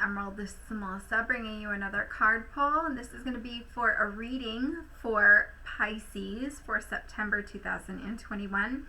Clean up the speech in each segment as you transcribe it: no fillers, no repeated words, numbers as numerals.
Emerald. This is Melissa bringing you another card pull, and this is going to be for a reading for Pisces for September 2021.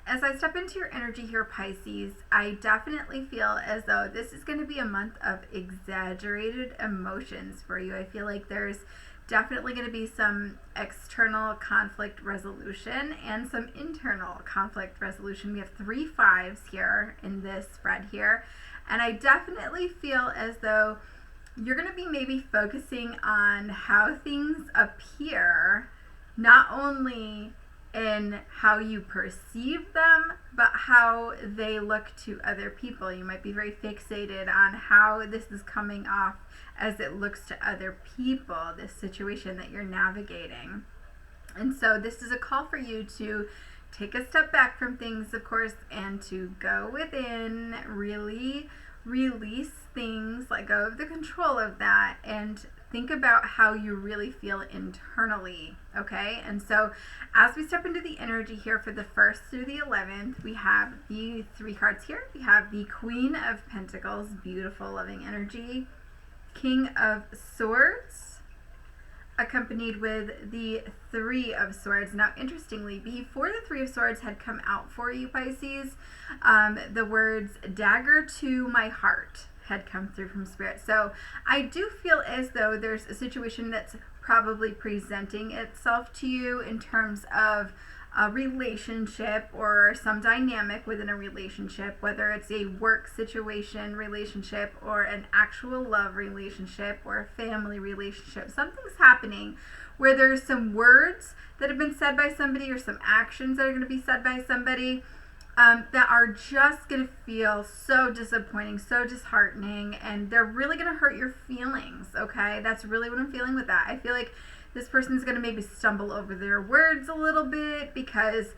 As I step into your energy here, Pisces, I definitely feel as though this is going to be a month of exaggerated emotions for you. I feel like there's definitely going to be some external conflict resolution and some internal conflict resolution. We have 3 5s here in this spread here. And I definitely feel as though you're going to be maybe focusing on how things appear, not only in how you perceive them, but how they look to other people. You might be very fixated on how this is coming off as it looks to other people, this situation that you're navigating. And so this is a call for you to take a step back from things, of course, and to go within, really release things, let go of the control of that, and think about how you really feel internally, okay? And so as we step into the energy here for the 1st through the 11th, we have the 3 cards here. We have the Queen of Pentacles, beautiful, loving energy, King of Swords, accompanied with the 3 of Swords. Now, interestingly, before the 3 of Swords had come out for you, Pisces, the words dagger to my heart had come through from Spirit. So I do feel as though there's a situation that's probably presenting itself to you in terms of a relationship or some dynamic within a relationship, whether it's a work situation relationship or an actual love relationship or a family relationship. Something's happening where there's some words that have been said by somebody or some actions that are going to be said by somebody that are just going to feel so disappointing, so disheartening, and they're really going to hurt your feelings, okay? That's really what I'm feeling with that. I feel like this person's going to maybe stumble over their words a little bit because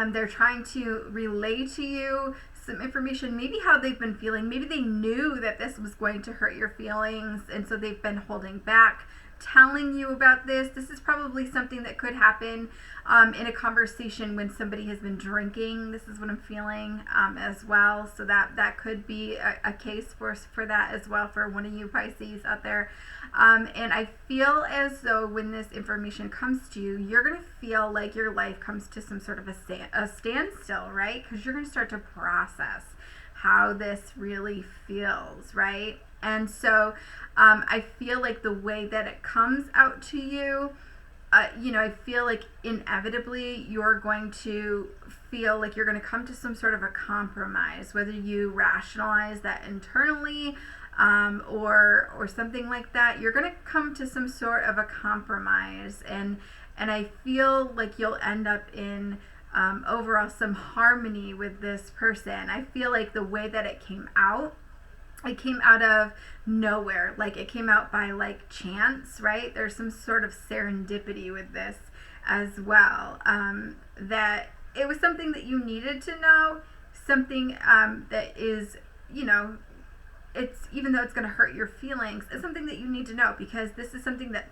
they're trying to relay to you some information, maybe how they've been feeling. Maybe they knew that this was going to hurt your feelings, and so they've been holding back telling you about this. This is probably something that could happen in a conversation when somebody has been drinking. This is what I'm feeling as well. So that could be a case for that as well for one of you Pisces out there. And I feel as though when this information comes to you, you're going to feel like your life comes to some sort of a standstill, right? Because you're going to start to process how this really feels, right? And so I feel like the way that it comes out to you, I feel like inevitably you're going to feel like you're going to come to some sort of a compromise, whether you rationalize that internally or something like that. You're going to come to some sort of a compromise, and I feel like you'll end up in overall some harmony with this person. I feel like the way that it came out of nowhere, like it came out by like chance, right? There's some sort of serendipity with this as well, that it was something that you needed to know, something that is, it's, even though it's going to hurt your feelings, it's something that you need to know because this is something that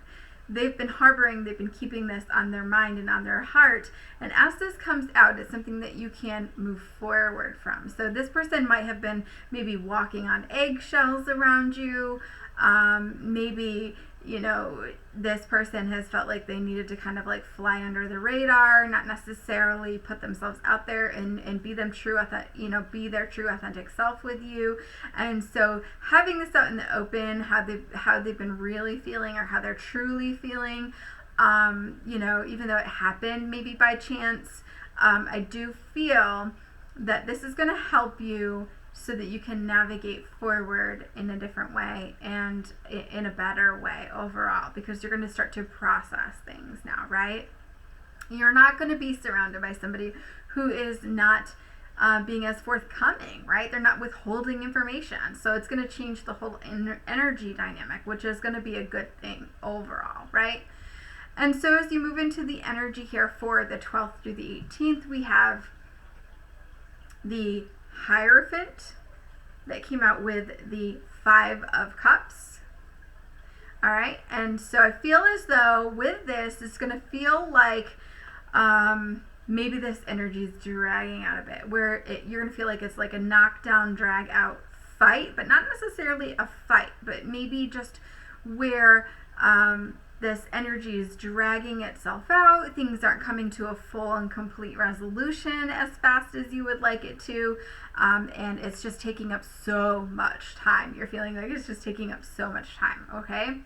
they've been harboring, they've been keeping this on their mind and on their heart. And as this comes out, it's something that you can move forward from. So this person might have been maybe walking on eggshells around you. Maybe, this person has felt like they needed to kind of like fly under the radar, not necessarily put themselves out there and be them true, be their true authentic self with you. And so having this out in the open, how they've been really feeling or how they're truly feeling, even though it happened maybe by chance, I do feel that this is going to help you so that you can navigate forward in a different way and in a better way overall, because you're going to start to process things now, right? You're not going to be surrounded by somebody who is not being as forthcoming, right? They're not withholding information. So it's going to change the whole energy dynamic, which is going to be a good thing overall, right? And so as you move into the energy here for the 12th through the 18th, we have the Hierophant that came out with the 5 of Cups. All right, and so I feel as though with this, it's going to feel like maybe this energy is dragging out a bit, where you're going to feel like it's like a knockdown, drag out fight, but not necessarily a fight, but maybe just where this energy is dragging itself out. Things aren't coming to a full and complete resolution as fast as you would like it to. And it's just taking up so much time. You're feeling like it's just taking up so much time, okay?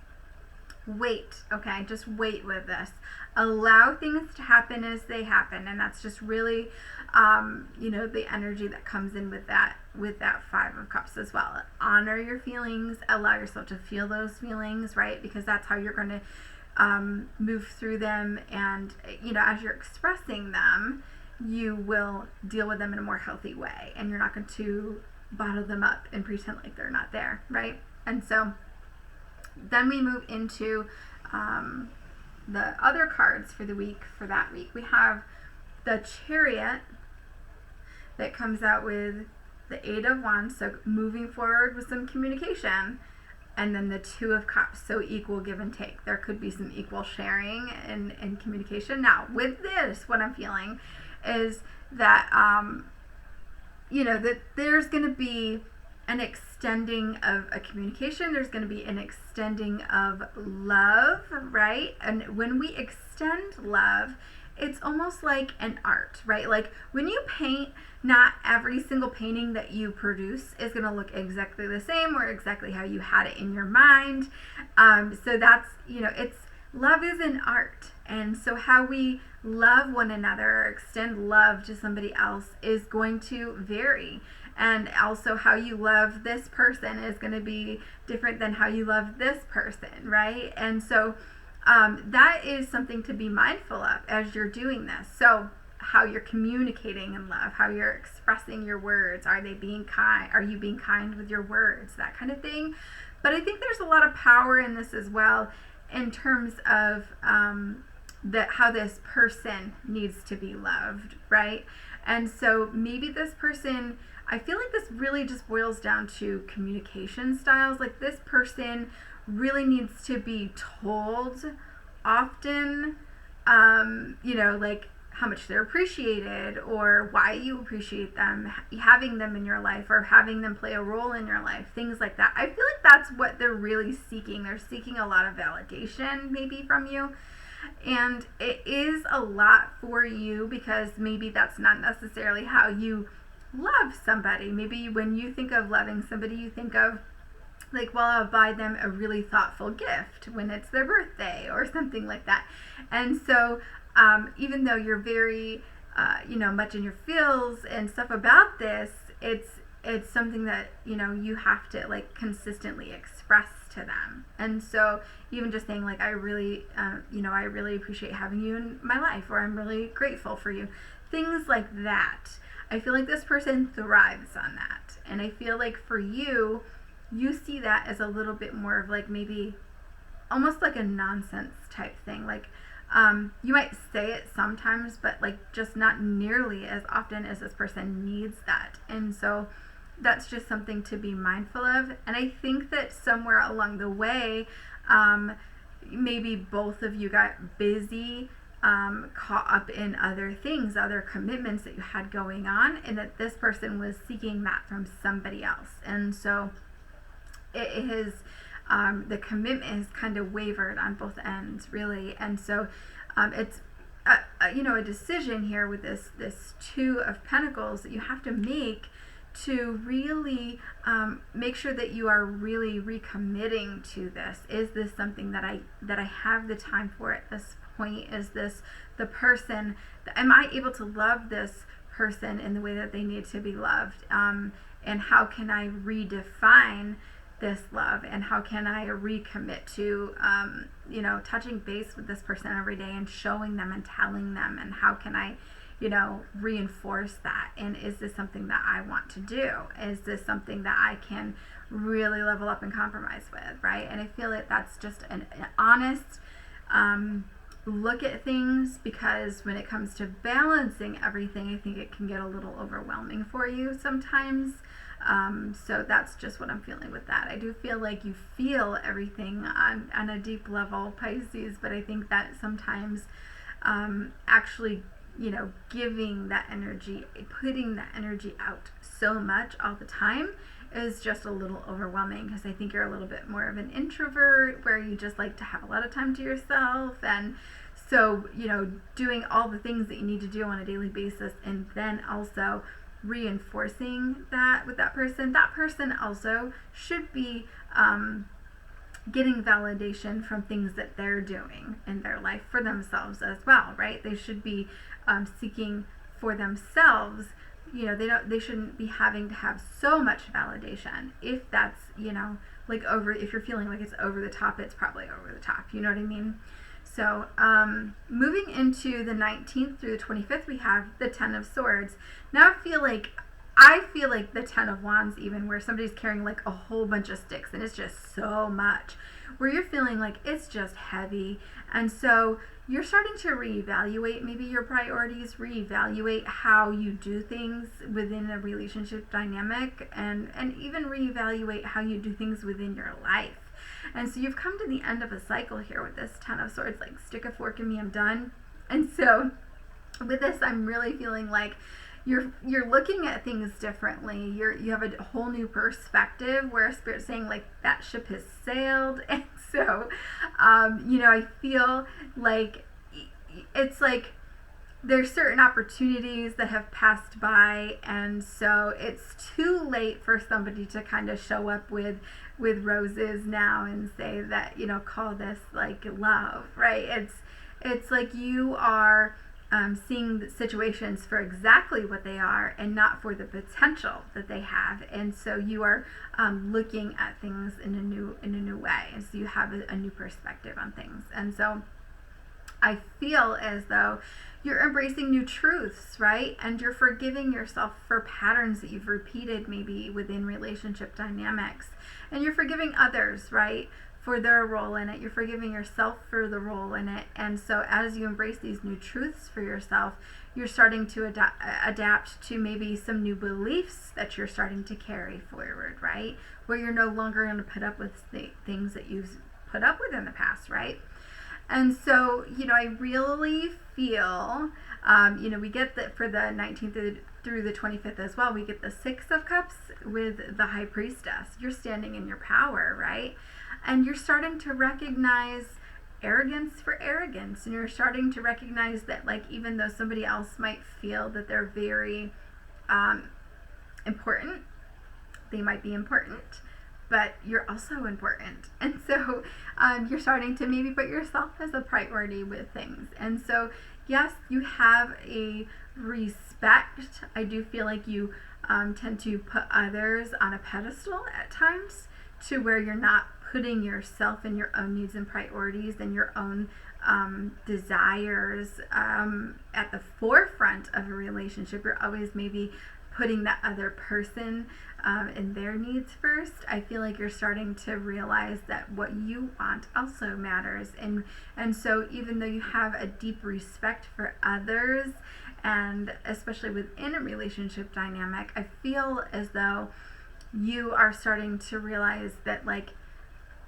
Wait, okay? Just wait with this. Allow things to happen as they happen. And that's just really, the energy that comes in with that Five of Cups as well. Honor your feelings. Allow yourself to feel those feelings, right? Because that's how you're going to move through them. And, as you're expressing them, you will deal with them in a more healthy way, and you're not going to bottle them up and pretend like they're not there, right? And so then we move into the other cards for the week, for that week. We have the Chariot that comes out with the Eight of Wands, so moving forward with some communication, and then the Two of Cups, so equal give and take. There could be some equal sharing and communication. Now, with this, what I'm feeling is that, that there's going to be an extending of a communication. There's going to be an extending of love, right? And when we extend love, it's almost like an art, right? Like when you paint, not every single painting that you produce is going to look exactly the same or exactly how you had it in your mind. So that's, love is an art. And so how we love one another or extend love to somebody else is going to vary. And also how you love this person is going to be different than how you love this person, right? And so that is something to be mindful of as you're doing this. So how you're communicating in love, how you're expressing your words. Are they being kind? Are you being kind with your words? That kind of thing. But I think there's a lot of power in this as well, in terms of how this person needs to be loved, right? And so maybe this person, I feel like this really just boils down to communication styles. Like this person really needs to be told often, like how much they're appreciated or why you appreciate them, having them in your life or having them play a role in your life, things like that. I feel like that's what they're really seeking. They're seeking a lot of validation maybe from you. And it is a lot for you because maybe that's not necessarily how you love somebody. Maybe when you think of loving somebody, you think of like, well, I'll buy them a really thoughtful gift when it's their birthday or something like that. And so even though you're very, much in your feels and stuff about this, it's something that, you have to like consistently express to them. And so even just saying like, I really appreciate having you in my life, or I'm really grateful for you. Things like that. I feel like this person thrives on that. And I feel like for you, you see that as a little bit more of like maybe almost like a nonsense type thing. Like you might say it sometimes, but like just not nearly as often as this person needs that. And so that's just something to be mindful of. And I think that somewhere along the way, maybe both of you got busy, caught up in other things, other commitments that you had going on, and that this person was seeking that from somebody else. And so it has, the commitment has kind of wavered on both ends, really. And so it's a decision here with this Two of Pentacles that you have to make to really make sure that you are really recommitting to this. Is this something that I have the time for at this point? Is this the person? Am I able to love this person in the way that they need to be loved? And how can I redefine this love, and how can I recommit to touching base with this person every day and showing them and telling them, and how can I reinforce that? And is this something that I want to do? Is this something that I can really level up and compromise with, right? And I feel like that's just an honest look at things, because when it comes to balancing everything, I think it can get a little overwhelming for you sometimes. So that's just what I'm feeling with that. I do feel like you feel everything on a deep level, Pisces, but I think that sometimes actually giving that energy, putting that energy out so much all the time is just a little overwhelming, because I think you're a little bit more of an introvert where you just like to have a lot of time to yourself. And so, doing all the things that you need to do on a daily basis, and then also reinforcing that with that person also should be getting validation from things that they're doing in their life for themselves as well, right? They should be seeking for themselves. They shouldn't be having to have so much validation. If that's, if you're feeling like it's over the top, it's probably over the top. You know what I mean? So moving into the 19th through the 25th, we have the 10 of Swords. Now I feel like the 10 of Wands, even where somebody's carrying like a whole bunch of sticks and it's just so much, where you're feeling like it's just heavy. And so you're starting to reevaluate maybe your priorities, reevaluate how you do things within a relationship dynamic, and even reevaluate how you do things within your life. And so you've come to the end of a cycle here with this 10 of Swords, like stick a fork in me, I'm done. And so with this, I'm really feeling like you're looking at things differently. You have a whole new perspective where Spirit's saying like that ship has sailed. And so, I feel like it's like there's certain opportunities that have passed by, and so it's too late for somebody to kind of show up with roses now and say that, call this like love, right? It's like you are seeing the situations for exactly what they are and not for the potential that they have. And so you are looking at things in a new way, and so you have a new perspective on things. And so I feel as though you're embracing new truths, right? And you're forgiving yourself for patterns that you've repeated maybe within relationship dynamics. And you're forgiving others, right, for their role in it. You're forgiving yourself for the role in it. And so as you embrace these new truths for yourself, you're starting to adapt to maybe some new beliefs that you're starting to carry forward, right? Where you're no longer going to put up with things that you've put up with in the past, right? And so, I really feel, we get that for the 19th through the 25th as well, we get the 6 of Cups with the High Priestess. You're standing in your power, right? And you're starting to recognize arrogance for arrogance. And you're starting to recognize that, like, even though somebody else might feel that they're very important, they might be important, but you're also important. And so you're starting to maybe put yourself as a priority with things. And so, yes, you have a respect. I do feel like you tend to put others on a pedestal at times, to where you're not putting yourself and your own needs and priorities and your own desires at the forefront of a relationship. You're always maybe putting that other person and their needs first. I feel like you're starting to realize that what you want also matters. And so even though you have a deep respect for others, and especially within a relationship dynamic, I feel as though you are starting to realize that, like,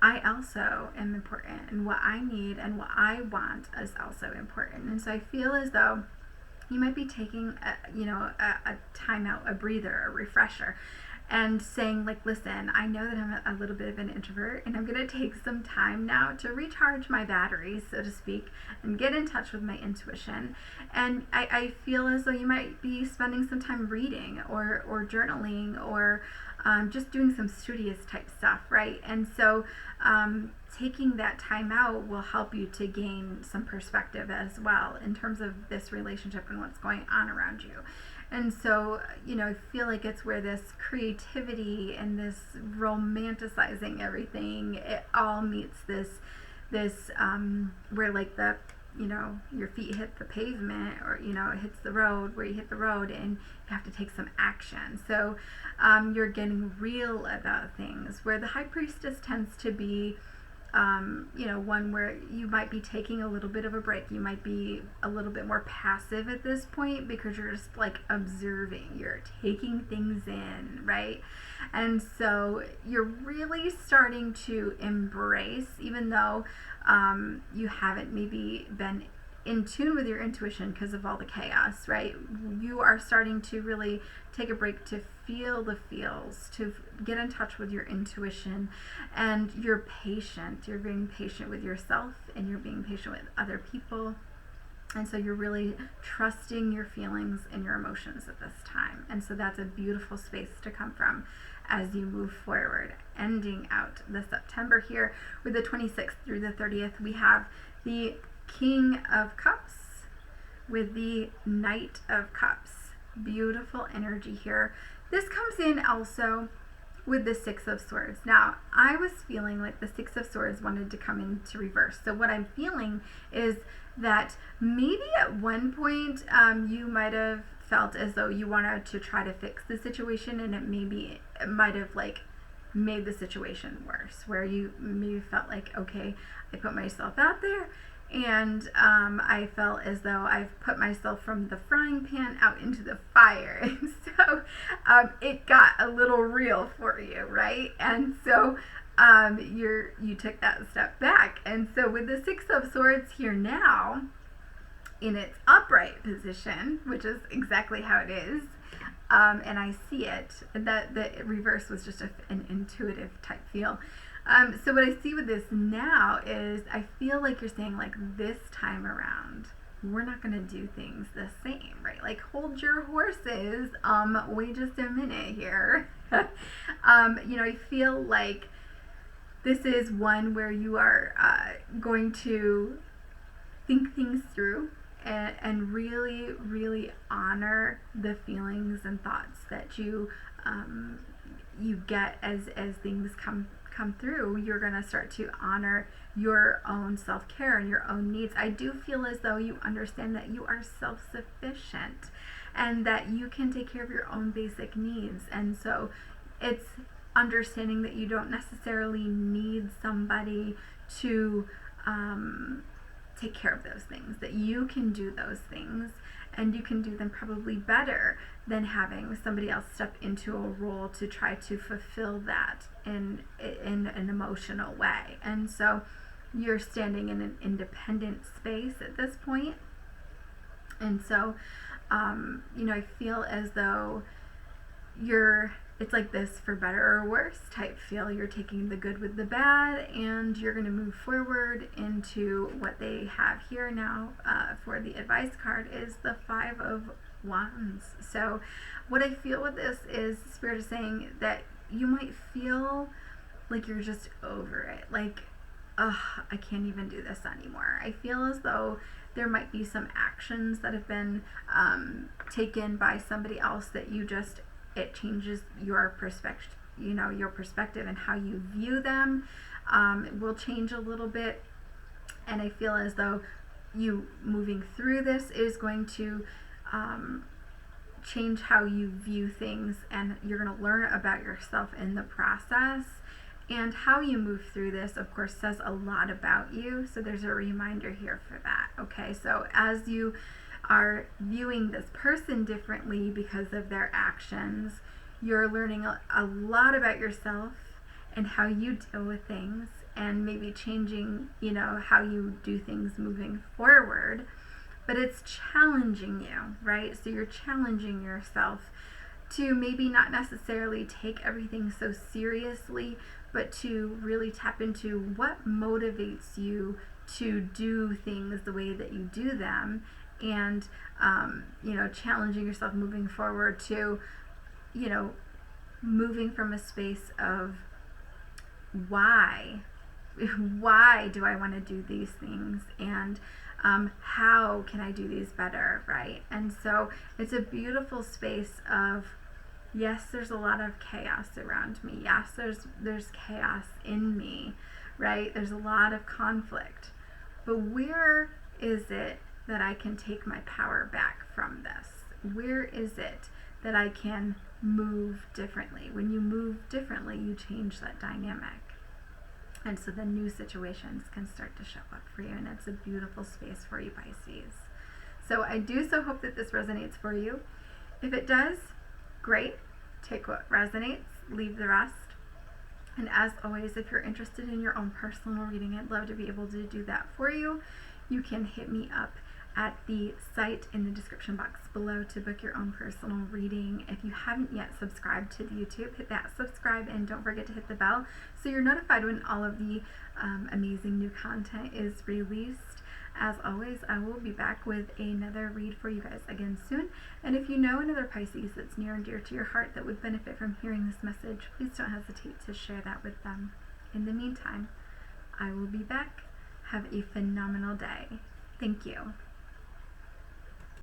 I also am important, and what I need and what I want is also important. And so I feel as though you might be taking a time out, a breather, a refresher, and saying, like, listen, I know that I'm a little bit of an introvert, and I'm going to take some time now to recharge my batteries, so to speak, and get in touch with my intuition. And I feel as though you might be spending some time reading or journaling, or just doing some studious type stuff, right? And so taking that time out will help you to gain some perspective as well in terms of this relationship and what's going on around you. And so, I feel like it's where this creativity and this romanticizing everything, it all meets this where, like, your feet hit the pavement, or, it hits the road, where you hit the road and you have to take some action. So you're getting real about things, where the High Priestess tends to be one where you might be taking a little bit of a break. You might be a little bit more passive at this point, because you're just like observing, you're taking things in, right? And so you're really starting to embrace, even though you haven't maybe been in tune with your intuition because of all the chaos, right? You are starting to really take a break to feel the feels, to get in touch with your intuition, and you're patient. You're being patient with yourself, and you're being patient with other people. And so you're really trusting your feelings and your emotions at this time. And so that's a beautiful space to come from as you move forward. Ending out the September here with the 26th through the 30th, we have the King of Cups with the Knight of Cups. Beautiful energy here. This comes in also with the Six of Swords. Now, I was feeling like the Six of Swords wanted to come into reverse. So what I'm feeling is that maybe at one point you might have felt as though you wanted to try to fix the situation, and it might have like made the situation worse, where you maybe felt like, okay, I put myself out there, and I felt as though I've put myself from the frying pan out into the fire, and so it got a little real for you, right? And so you took that step back. And so with the Six of Swords here now in its upright position, which is exactly how it is, and I see it, that the reverse was just an intuitive type feel. So what I see with this now is I feel like you're saying, like, this time around we're not going to do things the same, right? Like, hold your horses, wait just a minute here. I feel like this is one where you are going to think things through and really, really honor the feelings and thoughts that you get as things come through. You're going to start to honor your own self-care and your own needs. I do feel as though you understand that you are self-sufficient and that you can take care of your own basic needs. And so it's understanding that you don't necessarily need somebody to take care of those things, that you can do those things, and you can do them probably better than having somebody else step into a role to try to fulfill that in an emotional way. And so you're standing in an independent space at this point. And so I feel as though it's like this for better or worse type feel. You're taking the good with the bad, and you're going to move forward into what they have here now for the advice card is the Five of Wands. So what I feel with this is Spirit is saying that you might feel like you're just over it. Like, I can't even do this anymore. I feel as though there might be some actions that have been taken by somebody else that it changes your perspective, your perspective and how you view them. It will change a little bit. And I feel as though you moving through this is going to change how you view things, and you're going to learn about yourself in the process. And how you move through this, of course, says a lot about you. So there's a reminder here for that. Okay, so as you are viewing this person differently because of their actions, you're learning a lot about yourself and how you deal with things, and maybe changing, how you do things moving forward. But it's challenging you, right? So you're challenging yourself to maybe not necessarily take everything so seriously, but to really tap into what motivates you to do things the way that you do them, and challenging yourself moving forward to moving from a space of why do I want to do these things, and how can I do these better, right? And so it's a beautiful space of, yes, there's a lot of chaos around me. Yes, there's chaos in me, right? There's a lot of conflict. But where is it that I can take my power back from this? Where is it that I can move differently? When you move differently, you change that dynamic. And so the new situations can start to show up for you, and it's a beautiful space for you, Pisces. So I do so hope that this resonates for you. If it does, great. Take what resonates, leave the rest. And as always, if you're interested in your own personal reading, I'd love to be able to do that for you. You can hit me up at the site in the description box below to book your own personal reading. If you haven't yet subscribed to the YouTube, hit that subscribe and don't forget to hit the bell so you're notified when all of the amazing new content is released. As always, I will be back with another read for you guys again soon. And if you know another Pisces that's near and dear to your heart that would benefit from hearing this message, please don't hesitate to share that with them. In the meantime, I will be back. Have a phenomenal day. Thank you.